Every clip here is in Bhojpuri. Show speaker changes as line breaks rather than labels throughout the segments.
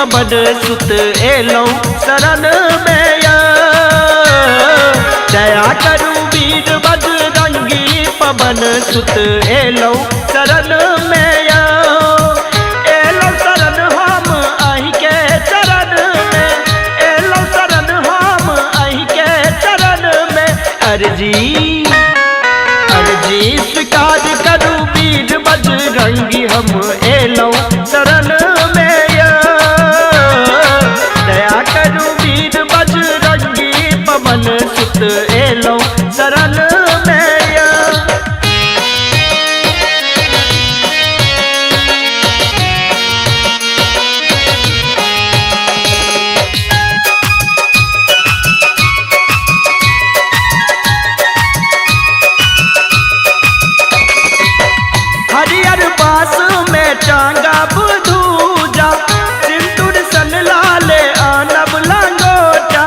पवन सुत एलौ शरण में या। दया करू वीर बजरंगी पवन सुत एलौ शरण में या। एलौ शरण हम अहि के चरण में, एलौ शरण हम अहि के चरण में। अर्जी स्वीकार करू वीर बजरंगी हम एलौ शरण में या। दया करू वीर बजरंगी पवन सुत एलौ शरण में या। हरियर बास में टांगा बुधूजा, सिंदूर सन लाले आनब लंगोटा।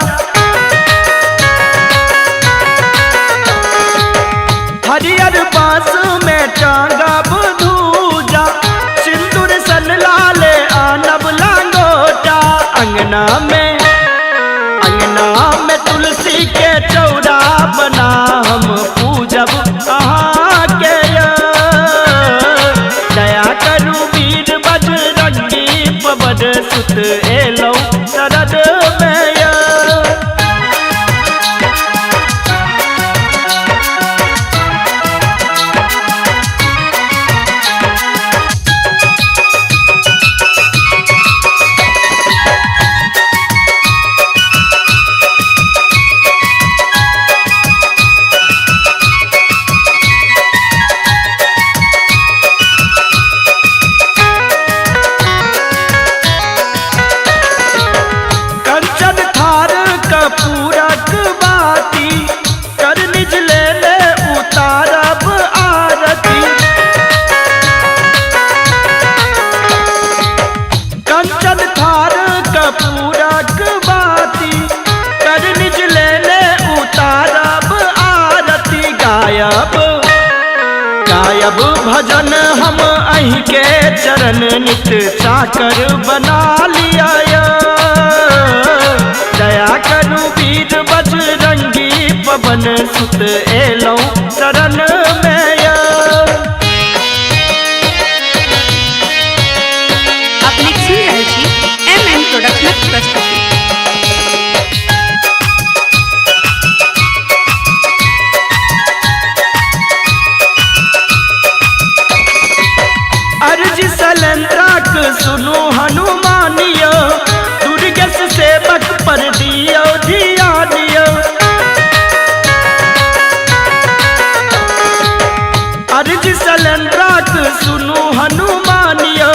हरियर बास में टांगा बुधूजा, सिंदूर सन लाले आनब लंगोटा। अंगना में तुलसी के चौरा बना हम पूजब कहाँ के या। दया करू वीर बजरंगी पवन सुत एलौ शरण में या। पूरक बाती कर निज ले उतारब आरती। कंचन थार कपूरक बाती कर निज ले उतारब आरती। गायब भजन हम अहि के चरण नित चाकर बना लिया या। दया करू वीर बजरंगी पवन सुत एलौ शरण में या।
अपने सुन रहे छी MM प्रोडक्शन प्रस्तुति।
अर्जी सलेंद्राक सुनो हनुमानियो, दुर्गेश सेवक पर दियो धियानियो। अर्जी सलेंद्राक सुनो हनुमानियो,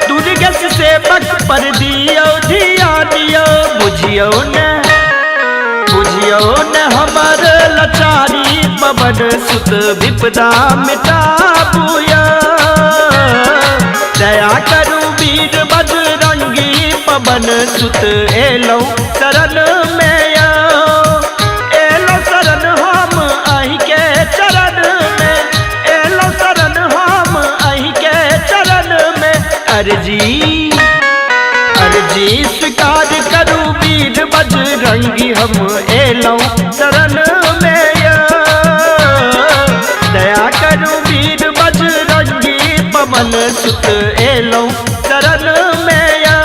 दुर्गेश सेवक पर दियो धियानियो। बुझियो न हमर लाचारी पवन सुत विपदा मिटाबू या। दया करू वीर बजरंगी पवन सुत एलौ शरण में या। एलौ शरण हम अहि के चरण में, एलौ शरण हम अहि के चरण में। अर्जी स्वीकार करू वीर बजरंगी हम एलौ शरण में या। दया करू वीर बजरंगी पवन सुत एलौ शरण में या।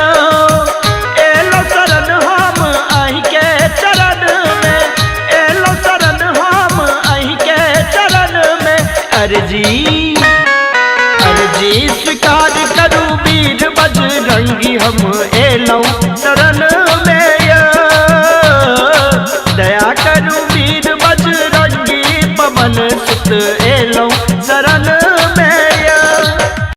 एलौ शरण हम अहि के चरण में, एलौ शरण हम अहि के चरण में। अर्जी स्वीकार करू वीर बजरंगी हम